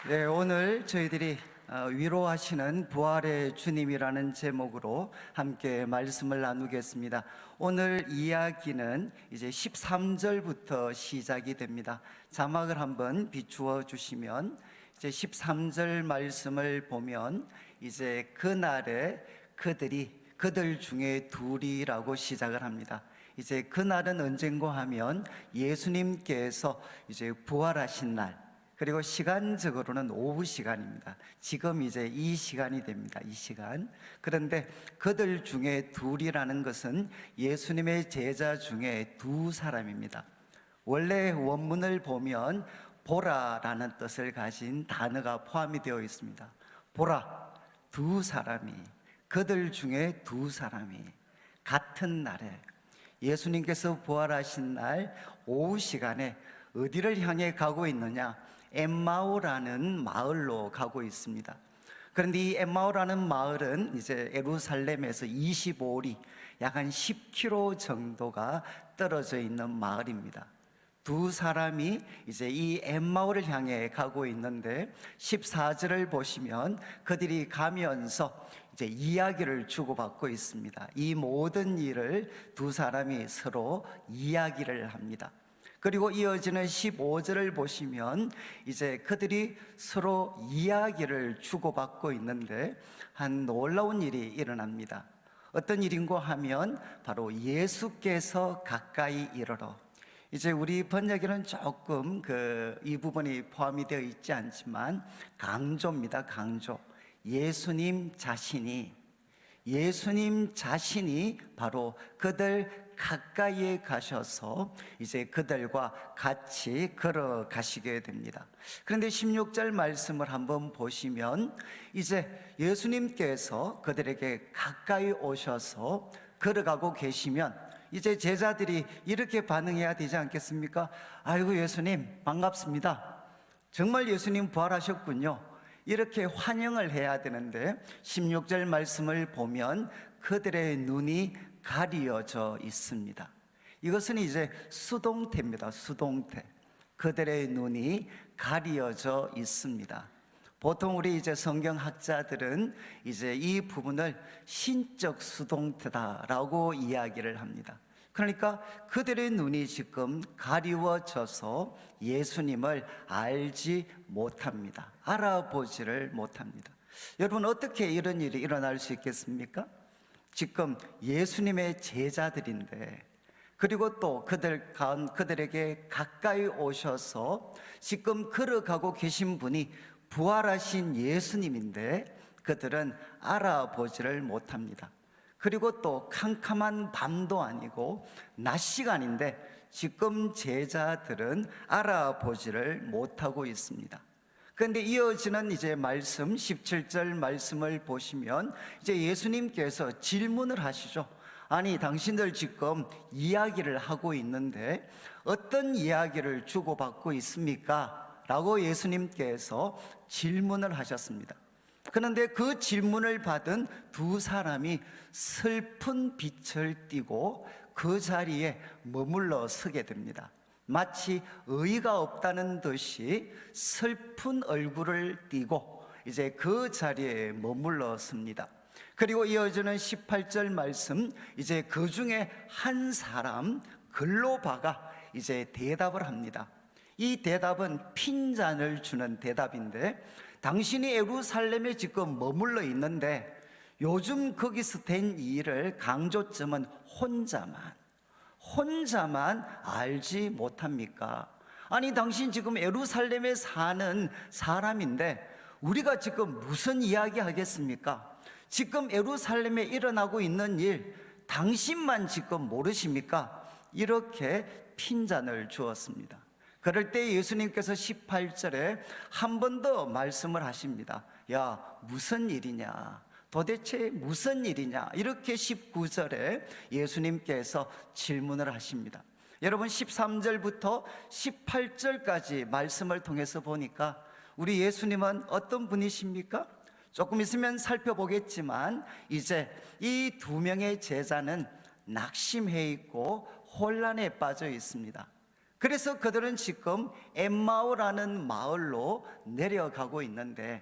네, 오늘 저희들이 위로하시는 부활의 주님이라는 제목으로 함께 말씀을 나누겠습니다. 오늘 이야기는 이제 13절부터 시작이 됩니다. 자막을 한번 비추어 주시면 이제 13절 말씀을 보면 이제 그날에 그들 중에 둘이라고 시작을 합니다. 이제 그날은 언젠가 하면 예수님께서 이제 부활하신 날, 그리고 시간적으로는 오후 시간입니다. 지금 이제 이 시간이 됩니다. 이 시간. 그런데 그들 중에 둘이라는 것은 예수님의 제자 중에 두 사람입니다. 원래 원문을 보면 보라라는 뜻을 가진 단어가 포함이 되어 있습니다. 보라, 두 사람이, 그들 중에 두 사람이 같은 날에 예수님께서 부활하신 날 오후 시간에 어디를 향해 가고 있느냐? 엠마오라는 마을로 가고 있습니다. 그런데 이 엠마오라는 마을은 이제 예루살렘에서 25리, 약 한 10km 정도가 떨어져 있는 마을입니다. 두 사람이 이제 이 엠마오를 향해 가고 있는데 14절을 보시면 그들이 가면서 이제 이야기를 주고받고 있습니다. 이 모든 일을 두 사람이 서로 이야기를 합니다. 그리고 이어지는 15절을 보시면 이제 그들이 서로 이야기를 주고받고 있는데 한 놀라운 일이 일어납니다. 어떤 일인고 하면 바로 예수께서 가까이 이르러, 이제 우리 번역에는 조금 이 부분이 포함이 되어 있지 않지만 강조입니다. 강조. 예수님 자신이 바로 그들 가까이에 가셔서 이제 그들과 같이 걸어가시게 됩니다. 그런데 16절 말씀을 한번 보시면 이제 예수님께서 그들에게 가까이 오셔서 걸어가고 계시면 이제 제자들이 이렇게 반응해야 되지 않겠습니까? 아이고, 예수님 반갑습니다. 정말 예수님 부활하셨군요. 이렇게 환영을 해야 되는데 16절 말씀을 보면 그들의 눈이 가리어져 있습니다. 이것은 이제 수동태입니다. 수동태. 그들의 눈이 가리어져 있습니다. 보통 우리 이제 성경학자들은 이제 이 부분을 신적 수동태다라고 이야기를 합니다. 그러니까 그들의 눈이 지금 가리워져서 예수님을 알지 못합니다. 알아보지를 못합니다. 여러분, 어떻게 이런 일이 일어날 수 있겠습니까? 지금 예수님의 제자들인데, 그리고 또 그들에게 가까이 오셔서 지금 걸어가고 계신 분이 부활하신 예수님인데 그들은 알아보지를 못합니다. 그리고 또 캄캄한 밤도 아니고 낮 시간인데 지금 제자들은 알아보지를 못하고 있습니다. 그런데 이어지는 이제 말씀 17절 말씀을 보시면 이제 예수님께서 질문을 하시죠. 아니, 당신들 지금 이야기를 하고 있는데 어떤 이야기를 주고받고 있습니까? 라고 예수님께서 질문을 하셨습니다. 그런데 그 질문을 받은 두 사람이 슬픈 빛을 띠고 그 자리에 머물러 서게 됩니다. 마치 의의가 없다는 듯이 슬픈 얼굴을 띠고 이제 그 자리에 머물러 섭니다. 그리고 이어지는 18절 말씀, 이제 그 중에 한 사람 글로바가 이제 대답을 합니다. 이 대답은 핀잔을 주는 대답인데, 당신이 예루살렘에 지금 머물러 있는데 요즘 거기서 된 일을 강조점은 혼자만 알지 못합니까? 아니, 당신 지금 예루살렘에 사는 사람인데 우리가 지금 무슨 이야기 하겠습니까? 지금 예루살렘에 일어나고 있는 일 당신만 지금 모르십니까? 이렇게 핀잔을 주었습니다. 그럴 때 예수님께서 18절에 한 번 더 말씀을 하십니다. 야, 무슨 일이냐? 도대체 무슨 일이냐? 이렇게 19절에 예수님께서 질문을 하십니다. 여러분, 13절부터 18절까지 말씀을 통해서 보니까 우리 예수님은 어떤 분이십니까? 조금 있으면 살펴보겠지만 이제 이 두 명의 제자는 낙심해 있고 혼란에 빠져 있습니다. 그래서 그들은 지금 엠마오라는 마을로 내려가고 있는데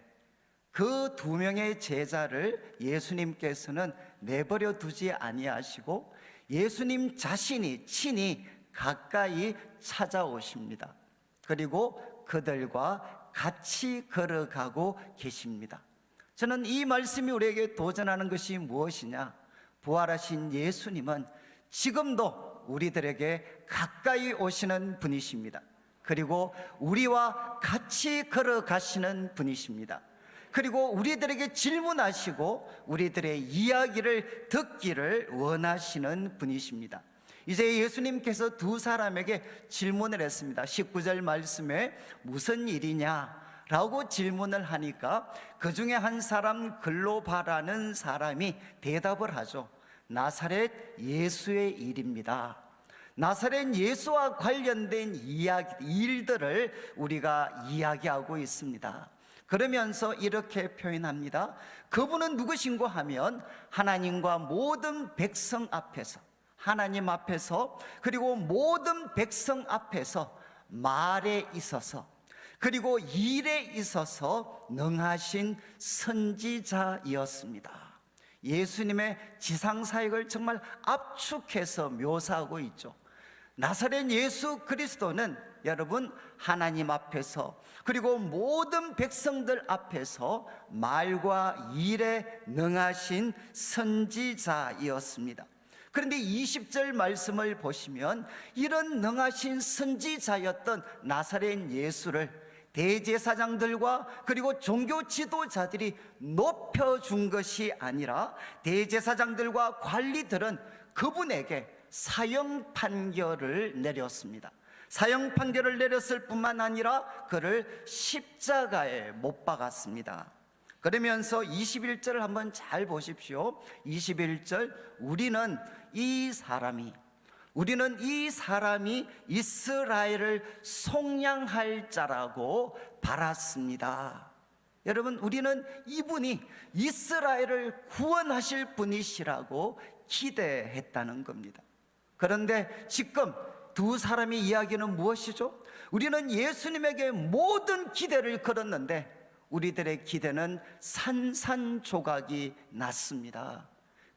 그 두 명의 제자를 예수님께서는 내버려 두지 아니하시고 예수님 자신이 친히 가까이 찾아오십니다. 그리고 그들과 같이 걸어가고 계십니다. 저는 이 말씀이 우리에게 도전하는 것이 무엇이냐? 부활하신 예수님은 지금도 우리들에게 가까이 오시는 분이십니다. 그리고 우리와 같이 걸어가시는 분이십니다. 그리고 우리들에게 질문하시고 우리들의 이야기를 듣기를 원하시는 분이십니다. 이제 예수님께서 두 사람에게 질문을 했습니다. 19절 말씀에 무슨 일이냐? 라고 질문을 하니까 그 중에 한 사람 글로바라는 사람이 대답을 하죠. 나사렛 예수의 일입니다. 나사렛 예수와 관련된 일들을 우리가 이야기하고 있습니다. 그러면서 이렇게 표현합니다. 그분은 누구신고 하면 하나님과 모든 백성 앞에서, 하나님 앞에서, 그리고 모든 백성 앞에서 말에 있어서, 그리고 일에 있어서 능하신 선지자이었습니다. 예수님의 지상사역을 정말 압축해서 묘사하고 있죠. 나사렛 예수 그리스도는 여러분 하나님 앞에서 그리고 모든 백성들 앞에서 말과 일에 능하신 선지자이었습니다. 그런데 20절 말씀을 보시면 이런 능하신 선지자였던 나사렛 예수를 대제사장들과 그리고 종교 지도자들이 높여준 것이 아니라 대제사장들과 관리들은 그분에게 사형 판결을 내렸습니다. 사형 판결을 내렸을 뿐만 아니라 그를 십자가에 못 박았습니다. 그러면서 21절을 한번 잘 보십시오. 21절 우리는 이 사람이 이스라엘을 속량할 자라고 바랐습니다. 여러분, 우리는 이분이 이스라엘을 구원하실 분이시라고 기대했다는 겁니다. 그런데 지금 두 사람의 이야기는 무엇이죠? 우리는 예수님에게 모든 기대를 걸었는데 우리들의 기대는 산산조각이 났습니다.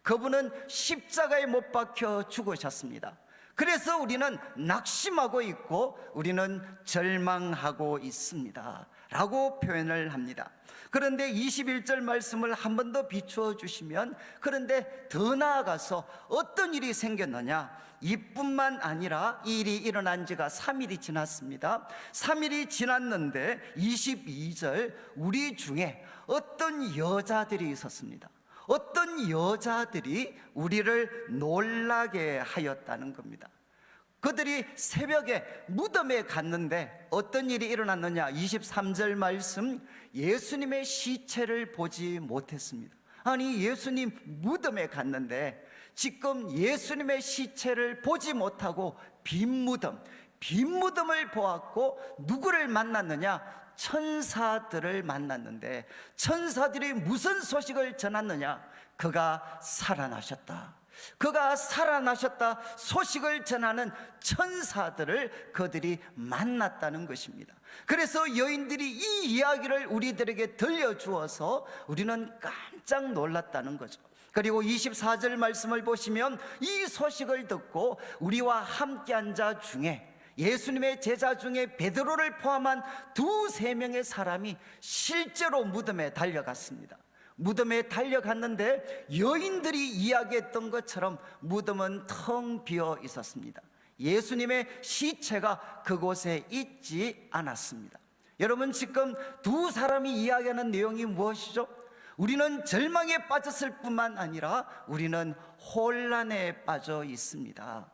그분은 십자가에 못 박혀 죽으셨습니다. 그래서 우리는 낙심하고 있고 우리는 절망하고 있습니다 라고 표현을 합니다. 그런데 21절 말씀을 한 번 더 비추어 주시면, 그런데 더 나아가서 어떤 일이 생겼느냐? 이뿐만 아니라 이 일이 일어난 지가 3일이 지났습니다. 3일이 지났는데 22절 우리 중에 어떤 여자들이 있었습니다. 어떤 여자들이 우리를 놀라게 하였다는 겁니다. 그들이 새벽에 무덤에 갔는데 어떤 일이 일어났느냐? 23절 말씀, 예수님의 시체를 보지 못했습니다. 아니, 예수님 무덤에 갔는데 지금 예수님의 시체를 보지 못하고 빈 무덤을 보았고 누구를 만났느냐? 천사들을 만났는데 천사들이 무슨 소식을 전했느냐? 그가 살아나셨다. 그가 살아나셨다 소식을 전하는 천사들을 그들이 만났다는 것입니다. 그래서 여인들이 이 이야기를 우리들에게 들려주어서 우리는 깜짝 놀랐다는 거죠. 그리고 24절 말씀을 보시면 이 소식을 듣고 우리와 함께한 자 중에 예수님의 제자 중에 베드로를 포함한 두세 명의 사람이 실제로 무덤에 달려갔습니다. 무덤에 달려갔는데 여인들이 이야기했던 것처럼 무덤은 텅 비어 있었습니다. 예수님의 시체가 그곳에 있지 않았습니다. 여러분, 지금 두 사람이 이야기하는 내용이 무엇이죠? 우리는 절망에 빠졌을 뿐만 아니라 우리는 혼란에 빠져 있습니다.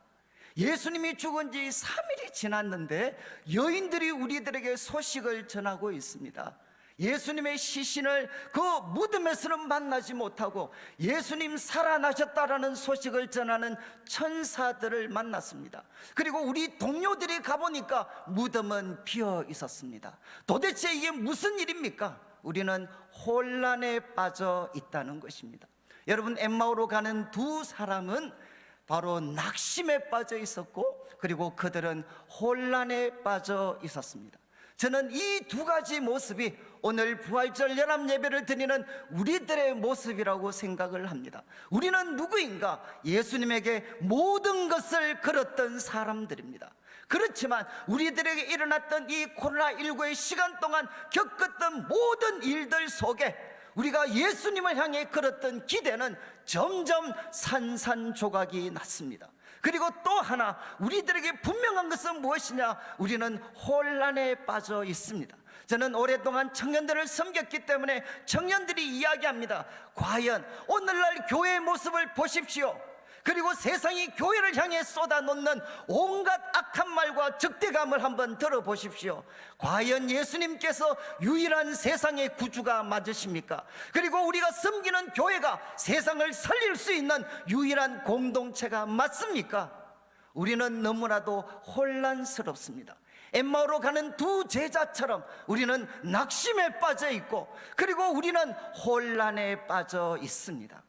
예수님이 죽은 지 3일이 지났는데 여인들이 우리들에게 소식을 전하고 있습니다. 예수님의 시신을 그 무덤에서는 만나지 못하고 예수님 살아나셨다라는 소식을 전하는 천사들을 만났습니다. 그리고 우리 동료들이 가보니까 무덤은 비어 있었습니다. 도대체 이게 무슨 일입니까? 우리는 혼란에 빠져 있다는 것입니다. 여러분, 엠마오로 가는 두 사람은 바로 낙심에 빠져 있었고 그리고 그들은 혼란에 빠져 있었습니다. 저는 이 두 가지 모습이 오늘 부활절 연합 예배를 드리는 우리들의 모습이라고 생각을 합니다. 우리는 누구인가? 예수님에게 모든 것을 걸었던 사람들입니다. 그렇지만 우리들에게 일어났던 이 코로나19의 시간 동안 겪었던 모든 일들 속에 우리가 예수님을 향해 걸었던 기대는 점점 산산조각이 났습니다. 그리고 또 하나 우리들에게 분명한 것은 무엇이냐? 우리는 혼란에 빠져 있습니다. 저는 오랫동안 청년들을 섬겼기 때문에 청년들이 이야기합니다. 과연 오늘날 교회의 모습을 보십시오. 그리고 세상이 교회를 향해 쏟아놓는 온갖 악한 말과 적대감을 한번 들어보십시오. 과연 예수님께서 유일한 세상의 구주가 맞으십니까? 그리고 우리가 섬기는 교회가 세상을 살릴 수 있는 유일한 공동체가 맞습니까? 우리는 너무나도 혼란스럽습니다. 엠마오로 가는 두 제자처럼 우리는 낙심에 빠져 있고, 그리고 우리는 혼란에 빠져 있습니다.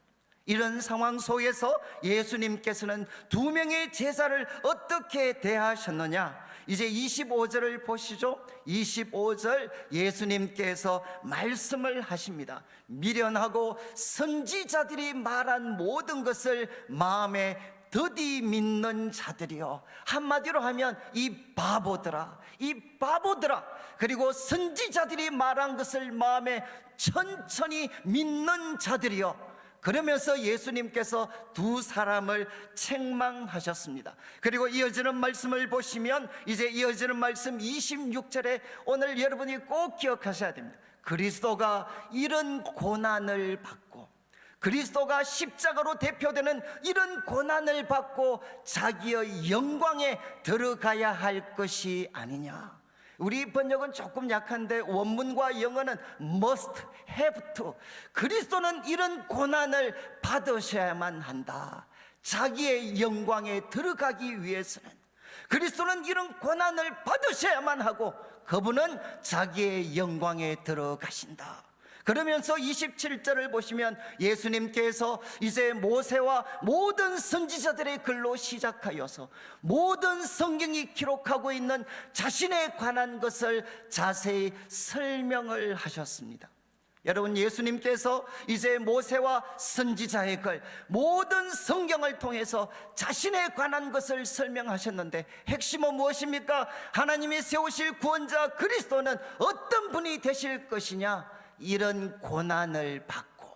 이런 상황 속에서 예수님께서는 두 명의 제자를 어떻게 대하셨느냐? 이제 25절을 보시죠. 25절 예수님께서 말씀을 하십니다. 미련하고 선지자들이 말한 모든 것을 마음에 더디 믿는 자들이여. 한마디로 하면 이 바보들아, 이 바보들아. 그리고 선지자들이 말한 것을 마음에 천천히 믿는 자들이여. 그러면서 예수님께서 두 사람을 책망하셨습니다. 그리고 이어지는 말씀을 보시면, 이제 이어지는 말씀 26절에 오늘 여러분이 꼭 기억하셔야 됩니다. 그리스도가 이런 고난을 받고, 그리스도가 십자가로 대표되는 이런 고난을 받고 자기의 영광에 들어가야 할 것이 아니냐. 우리 번역은 조금 약한데 원문과 영어는 must, have to. 그리스도는 이런 고난을 받으셔야만 한다. 자기의 영광에 들어가기 위해서는 그리스도는 이런 고난을 받으셔야만 하고, 그분은 자기의 영광에 들어가신다. 그러면서 27절을 보시면 예수님께서 이제 모세와 모든 선지자들의 글로 시작하여서 모든 성경이 기록하고 있는 자신에 관한 것을 자세히 설명을 하셨습니다. 여러분, 예수님께서 이제 모세와 선지자의 글, 모든 성경을 통해서 자신에 관한 것을 설명하셨는데, 핵심은 무엇입니까? 하나님이 세우실 구원자 그리스도는 어떤 분이 되실 것이냐? 이런 고난을 받고,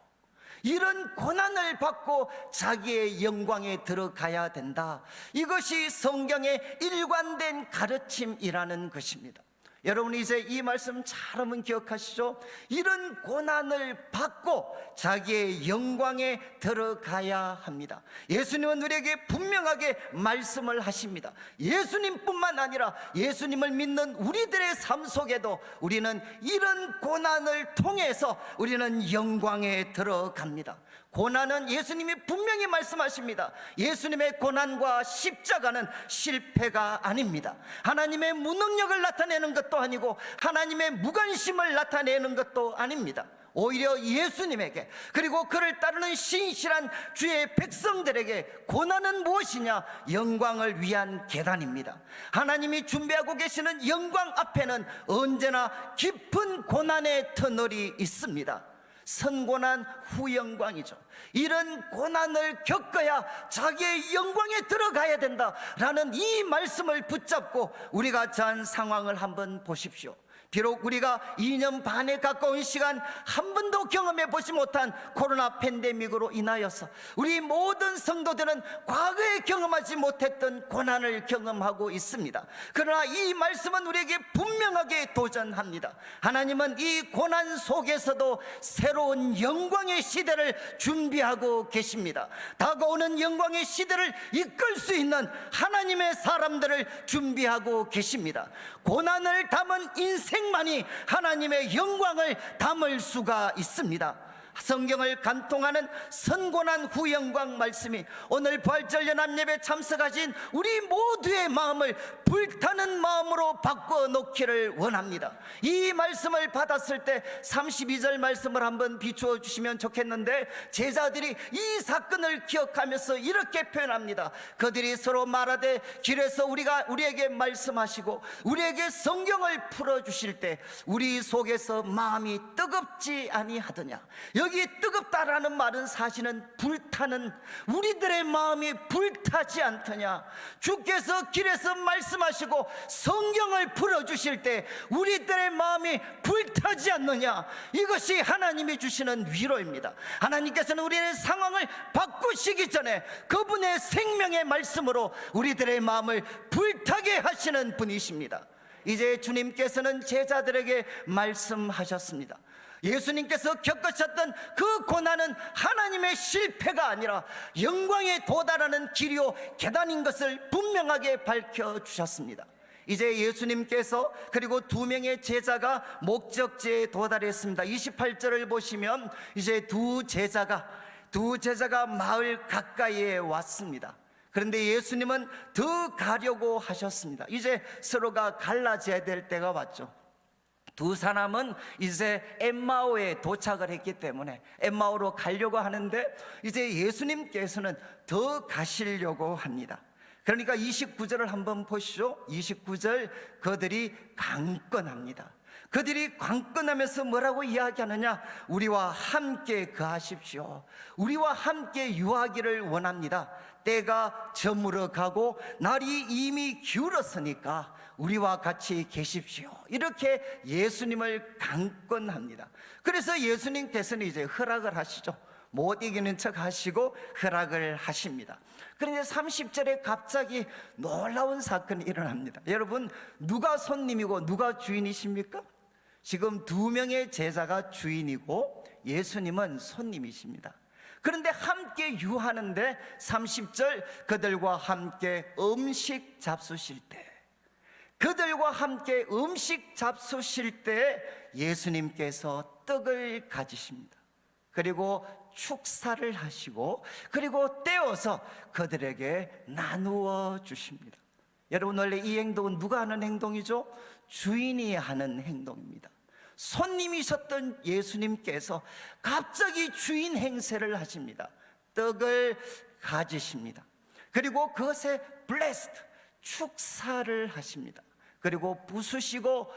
이런 고난을 받고 자기의 영광에 들어가야 된다. 이것이 성경의 일관된 가르침이라는 것입니다. 여러분, 이제 이 말씀 잘 한번 기억하시죠? 이런 고난을 받고 자기의 영광에 들어가야 합니다. 예수님은 우리에게 분명하게 말씀을 하십니다. 예수님뿐만 아니라 예수님을 믿는 우리들의 삶 속에도 우리는 이런 고난을 통해서 우리는 영광에 들어갑니다. 고난은 예수님이 분명히 말씀하십니다. 예수님의 고난과 십자가는 실패가 아닙니다. 하나님의 무능력을 나타내는 것도 아니고 하나님의 무관심을 나타내는 것도 아닙니다. 오히려 예수님에게, 그리고 그를 따르는 신실한 주의 백성들에게 고난은 무엇이냐? 영광을 위한 계단입니다. 하나님이 준비하고 계시는 영광 앞에는 언제나 깊은 고난의 터널이 있습니다. 선고난 후영광이죠. 이런 고난을 겪어야 자기의 영광에 들어가야 된다라는 이 말씀을 붙잡고 우리가 처한 상황을 한번 보십시오. 비록 우리가 2년 반에 가까운 시간 한 번도 경험해 보지 못한 코로나 팬데믹으로 인하여서 우리 모든 성도들은 과거에 경험하지 못했던 고난을 경험하고 있습니다. 그러나 이 말씀은 우리에게 분명하게 도전합니다. 하나님은 이 고난 속에서도 새로운 영광의 시대를 준비하고 계십니다. 다가오는 영광의 시대를 이끌 수 있는 하나님의 사람들을 준비하고 계십니다. 고난을 담은 인생만이 하나님의 영광을 담을 수가 있습니다. 성경을 간통하는 선고난 후 영광 말씀이 오늘 부활절 연합예배 참석하신 우리 모두의 마음을 불타는 마음으로 바꿔 놓기를 원합니다. 이 말씀을 받았을 때 32절 말씀을 한번 비추어 주시면 좋겠는데, 제자들이 이 사건을 기억하면서 이렇게 표현합니다. 그들이 서로 말하되 길에서 우리에게 말씀하시고 우리에게 성경을 풀어주실 때 우리 속에서 마음이 뜨겁지 아니하더냐. 여기 뜨겁다라는 말은 사실은 불타는, 우리들의 마음이 불타지 않더냐. 주께서 길에서 말씀하시고 성경을 풀어주실 때 우리들의 마음이 불타지 않느냐. 이것이 하나님이 주시는 위로입니다. 하나님께서는 우리의 상황을 바꾸시기 전에 그분의 생명의 말씀으로 우리들의 마음을 불타게 하시는 분이십니다. 이제 주님께서는 제자들에게 말씀하셨습니다. 예수님께서 겪으셨던 그 고난은 하나님의 실패가 아니라 영광에 도달하는 길이요 계단인 것을 분명하게 밝혀주셨습니다. 이제 예수님께서 그리고 2명의 제자가 목적지에 도달했습니다. 28절을 보시면 이제 두 제자가 마을 가까이에 왔습니다. 그런데 예수님은 더 가려고 하셨습니다. 이제 서로가 갈라져야 될 때가 왔죠. 두 사람은 이제 엠마오에 도착을 했기 때문에 엠마오로 가려고 하는데 이제 예수님께서는 더 가시려고 합니다. 그러니까 29절을 한번 보시죠. 29절, 그들이 강권합니다. 그들이 강권하면서 뭐라고 이야기하느냐. 우리와 함께 거하십시오. 우리와 함께 유하기를 원합니다. 때가 저물어 가고 날이 이미 기울었으니까 우리와 같이 계십시오. 이렇게 예수님을 강권합니다. 그래서 예수님께서는 이제 허락을 하시죠. 못 이기는 척 하시고 허락을 하십니다. 그런데 30절에 갑자기 놀라운 사건이 일어납니다. 여러분, 누가 손님이고 누가 주인이십니까? 지금 2명의 제자가 주인이고 예수님은 손님이십니다. 그런데 함께 유하는데 30절, 그들과 함께 음식 잡수실 때, 그들과 함께 음식 잡수실 때 예수님께서 떡을 가지십니다. 그리고 축사를 하시고 그리고 떼어서 그들에게 나누어 주십니다. 여러분, 원래 이 행동은 누가 하는 행동이죠? 주인이 하는 행동입니다. 손님이셨던 예수님께서 갑자기 주인 행세를 하십니다. 떡을 가지십니다. 그리고 그것에 blessed, 축사를 하십니다. 그리고 부수시고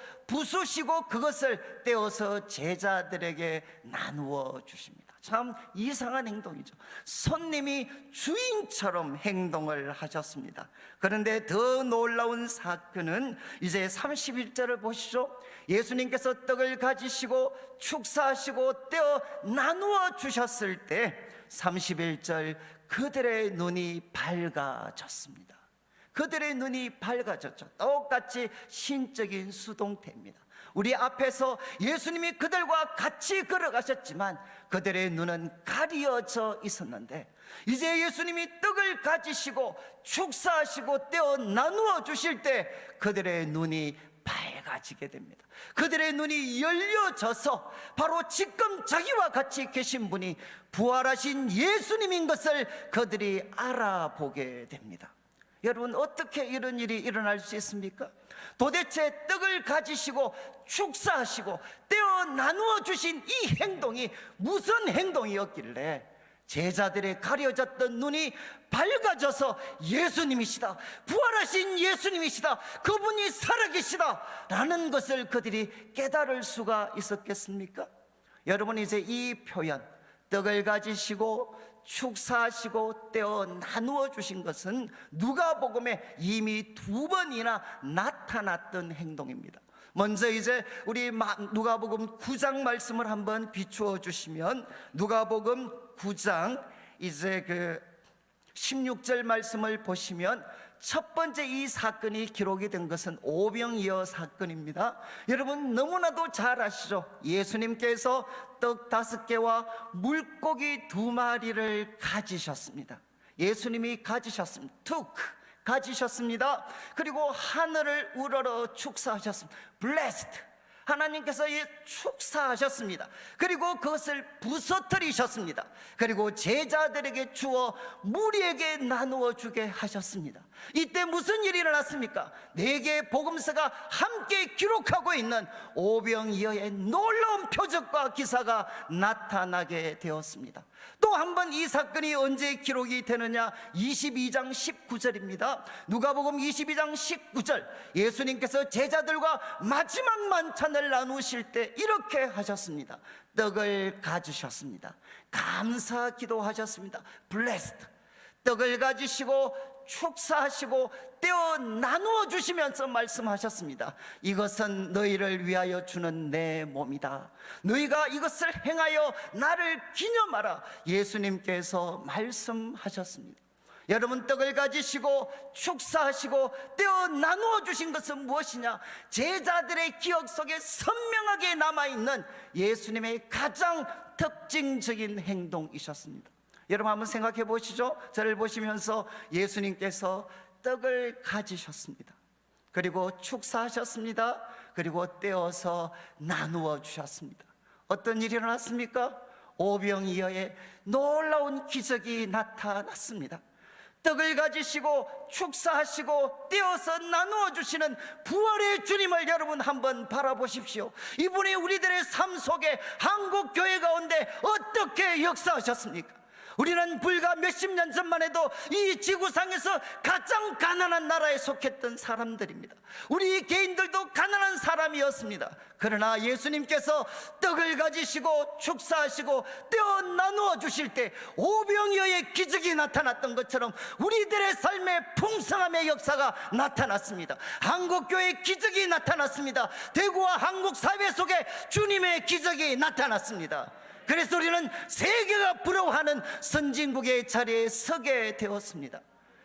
그것을 떼어서 제자들에게 나누어 주십니다. 참 이상한 행동이죠. 손님이 주인처럼 행동을 하셨습니다. 그런데 더 놀라운 사건은 이제 31절을 보시죠. 예수님께서 떡을 가지시고 축사하시고 떼어 나누어 주셨을 때 31절, 그들의 눈이 밝아졌습니다. 그들의 눈이 밝아졌죠. 똑같이 신적인 수동태입니다. 우리 앞에서 예수님이 그들과 같이 걸어가셨지만 그들의 눈은 가려져 있었는데 이제 예수님이 떡을 가지시고 축사하시고 떼어 나누어 주실 때 그들의 눈이 밝아지게 됩니다. 그들의 눈이 열려져서 바로 지금 자기와 같이 계신 분이 부활하신 예수님인 것을 그들이 알아보게 됩니다. 여러분, 어떻게 이런 일이 일어날 수 있습니까? 도대체 떡을 가지시고 축사하시고 떼어 나누어 주신 이 행동이 무슨 행동이었길래 제자들의 가려졌던 눈이 밝아져서 예수님이시다, 부활하신 예수님이시다, 그분이 살아계시다 라는 것을 그들이 깨달을 수가 있었겠습니까? 여러분, 이제 이 표현, 떡을 가지시고 축사하시고 떼어 나누어 주신 것은 누가복음에 이미 2번이나 나타났던 행동입니다. 먼저 이제 우리 누가복음 9장 말씀을 한번 비추어 주시면, 누가복음 9장 이제 그 16절 말씀을 보시면 첫 번째 이 사건이 기록이 된 것은 오병이어 사건입니다. 여러분, 너무나도 잘 아시죠? 예수님께서 떡 5개와 물고기 2마리를 가지셨습니다. 예수님이 가지셨습니다. 가지셨습니다. 그리고 하늘을 우러러 축사하셨습니다. blessed, 하나님께서 축사하셨습니다. 그리고 그것을 부서뜨리셨습니다. 그리고 제자들에게 주어 무리에게 나누어 주게 하셨습니다. 이때 무슨 일이 일어났습니까? 네 개의 복음서가 함께 기록하고 있는 오병이어의 놀라운 표적과 기사가 나타나게 되었습니다. 또 한 번 이 사건이 언제 기록이 되느냐? 22장 19절입니다. 누가복음 22장 19절, 예수님께서 제자들과 마지막 만찬을 나누실 때 이렇게 하셨습니다. 떡을 가지셨습니다. 감사 기도하셨습니다. Blessed. 떡을 가지시고 축사하시고 떼어 나누어 주시면서 말씀하셨습니다. 이것은 너희를 위하여 주는 내 몸이다. 너희가 이것을 행하여 나를 기념하라. 예수님께서 말씀하셨습니다. 여러분, 떡을 가지시고 축사하시고 떼어 나누어 주신 것은 무엇이냐? 제자들의 기억 속에 선명하게 남아있는 예수님의 가장 특징적인 행동이셨습니다. 여러분 한번 생각해 보시죠. 저를 보시면서 예수님께서 떡을 가지셨습니다. 그리고 축사하셨습니다. 그리고 떼어서 나누어 주셨습니다. 어떤 일이 일어났습니까? 오병이어의 놀라운 기적이 나타났습니다. 떡을 가지시고 축사하시고 떼어서 나누어 주시는 부활의 주님을 여러분 한번 바라보십시오. 이분이 우리들의 삶 속에 한국 교회 가운데 어떻게 역사하셨습니까? 우리는 불과 몇십 년 전만 해도 이 지구상에서 가장 가난한 나라에 속했던 사람들입니다. 우리 개인들도 가난한 사람이었습니다. 그러나 예수님께서 떡을 가지시고 축사하시고 떼어 나누어 주실 때 오병이어의 기적이 나타났던 것처럼 우리들의 삶의 풍성함의 역사가 나타났습니다. 한국교회의 기적이 나타났습니다. 대구와 한국 사회 속에 주님의 기적이 나타났습니다. 그래서 우리는 세계가 부러워하는 선진국의 자리에 서게 되었습니다.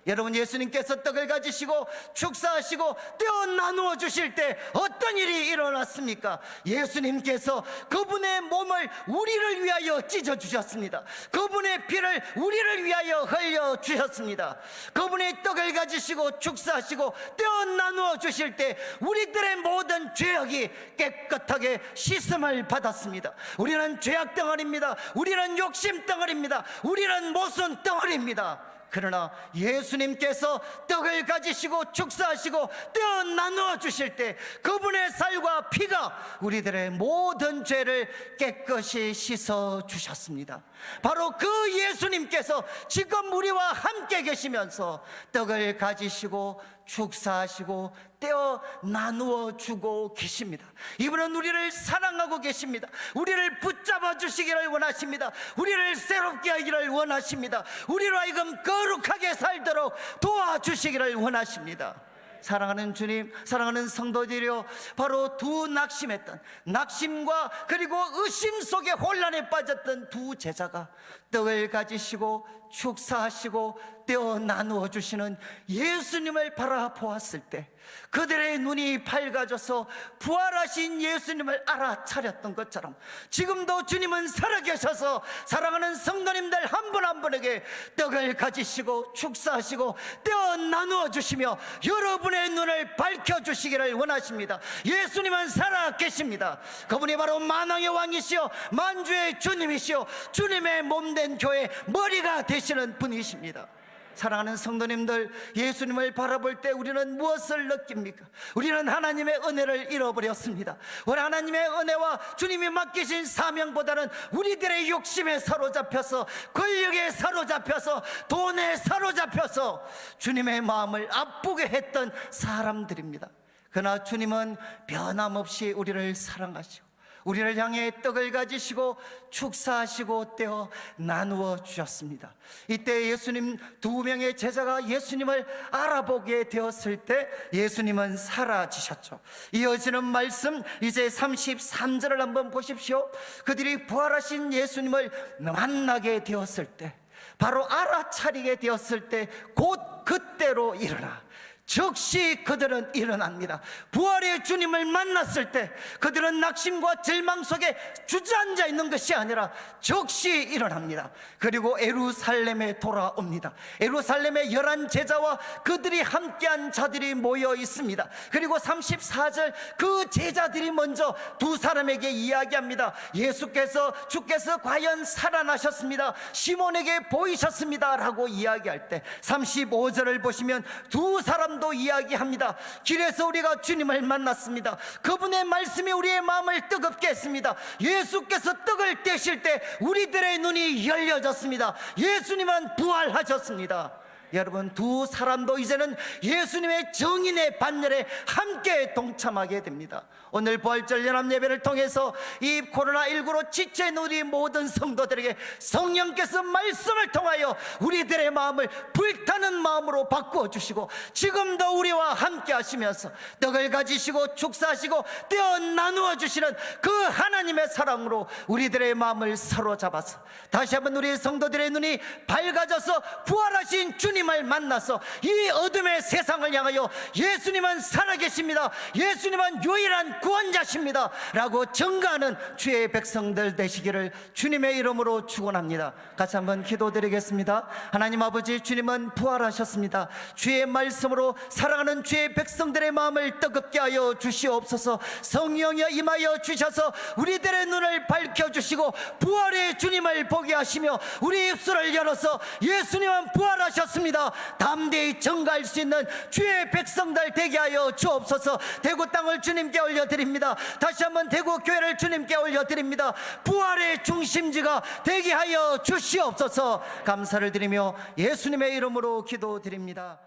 여러분, 예수님께서 떡을 가지시고 축사하시고 떼어 나누어 주실 때 어떤 일이 일어났습니까? 예수님께서 그분의 몸을 우리를 위하여 찢어 주셨습니다. 그분의 피를 우리를 위하여 흘려 주셨습니다. 그분의 떡을 가지시고 축사하시고 떼어 나누어 주실 때 우리들의 모든 죄악이 깨끗하게 씻음을 받았습니다. 우리는 죄악 덩어리입니다. 우리는 욕심 덩어리입니다. 우리는 모순 덩어리입니다. 그러나 예수님께서 떡을 가지시고 축사하시고 떼어 나누어 주실 때 그분의 살과 피가 우리들의 모든 죄를 깨끗이 씻어 주셨습니다. 바로 그 예수님께서 지금 우리와 함께 계시면서 떡을 가지시고 축사하시고 떼어 나누어 주고 계십니다. 이분은 우리를 사랑하고 계십니다. 우리를 붙잡아 주시기를 원하십니다. 우리를 새롭게 하기를 원하십니다. 우리로 하여금 거룩하게 살도록 도와주시기를 원하십니다. 사랑하는 주님, 사랑하는 성도들이여, 바로 두 낙심했던 낙심과 그리고 의심 속에 혼란에 빠졌던 두 제자가 떡을 가지시고 축사하시고 떼어 나누어 주시는 예수님을 바라보았을 때 그들의 눈이 밝아져서 부활하신 예수님을 알아차렸던 것처럼 지금도 주님은 살아계셔서 사랑하는 성도님들 한 분 한 분에게 떡을 가지시고 축사하시고 떼어 나누어 주시며 여러분의 눈을 밝혀주시기를 원하십니다. 예수님은 살아계십니다. 그분이 바로 만왕의 왕이시여 만주의 주님이시여 주님의 몸된 교회 머리가 되시는 분이십니다. 사랑하는 성도님들, 예수님을 바라볼 때 우리는 무엇을 느낍니까? 우리는 하나님의 은혜를 잃어버렸습니다. 우리 하나님의 은혜와 주님이 맡기신 사명보다는 우리들의 욕심에 사로잡혀서, 권력에 사로잡혀서, 돈에 사로잡혀서 주님의 마음을 아프게 했던 사람들입니다. 그러나 주님은 변함없이 우리를 사랑하시고 우리를 향해 떡을 가지시고 축사하시고 떼어 나누어 주셨습니다. 이때 예수님 두 명의 제자가 예수님을 알아보게 되었을 때 예수님은 사라지셨죠. 이어지는 말씀 이제 33절을 한번 보십시오. 그들이 부활하신 예수님을 만나게 되었을 때, 바로 알아차리게 되었을 때 곧 그때로 일어나 즉시 그들은 일어납니다. 부활의 주님을 만났을 때 그들은 낙심과 절망 속에 주저앉아 있는 것이 아니라 즉시 일어납니다. 그리고 예루살렘에 돌아옵니다. 예루살렘에 11 제자와 그들이 함께한 자들이 모여 있습니다. 그리고 34절, 그 제자들이 먼저 두 사람에게 이야기합니다. 주께서 과연 살아나셨습니다, 시몬에게 보이셨습니다 라고 이야기할 때 35절을 보시면 두 사람도 이야기합니다. 길에서 우리가 주님을 만났습니다. 그분의 말씀이 우리의 마음을 뜨겁게 했습니다. 예수께서 떡을 떼실 때 우리들의 눈이 열려졌습니다. 예수님은 부활하셨습니다. 여러분, 두 사람도 이제는 예수님의 정인의 반열에 함께 동참하게 됩니다. 오늘 부활절 연합 예배를 통해서 이 코로나19로 지쳐있는 우리 모든 성도들에게 성령께서 말씀을 통하여 우리들의 마음을 불타는 마음으로 바꾸어 주시고, 지금도 우리와 함께 하시면서 떡을 가지시고 축사하시고 떼어 나누어 주시는 그 하나님의 사랑으로 우리들의 마음을 사로잡아서 다시 한번 우리 성도들의 눈이 밝아져서 부활하신 주님을 만나서 이 어둠의 세상을 향하여 예수님은 살아계십니다, 예수님은 유일한 구원자십니다 라고 증거하는 주의 백성들 되시기를 주님의 이름으로 축원합니다. 같이 한번 기도드리겠습니다. 하나님 아버지, 주님은 부활하셨습니다. 주의 말씀으로 사랑하는 주의 백성들의 마음을 뜨겁게 하여 주시옵소서. 성령여 임하여 주셔서 우리들의 눈을 밝혀주시고 부활의 주님을 보게 하시며 우리 입술을 열어서 예수님은 부활하셨습니다 담대히 증거할 수 있는 주의 백성들 되게 하여 주옵소서. 대구 땅을 주님께 올려드립니다. 다시 한번 대구 교회를 주님께 올려드립니다. 부활의 중심지가 되게 하여 주시옵소서. 감사를 드리며 예수님의 이름으로 기도드립니다.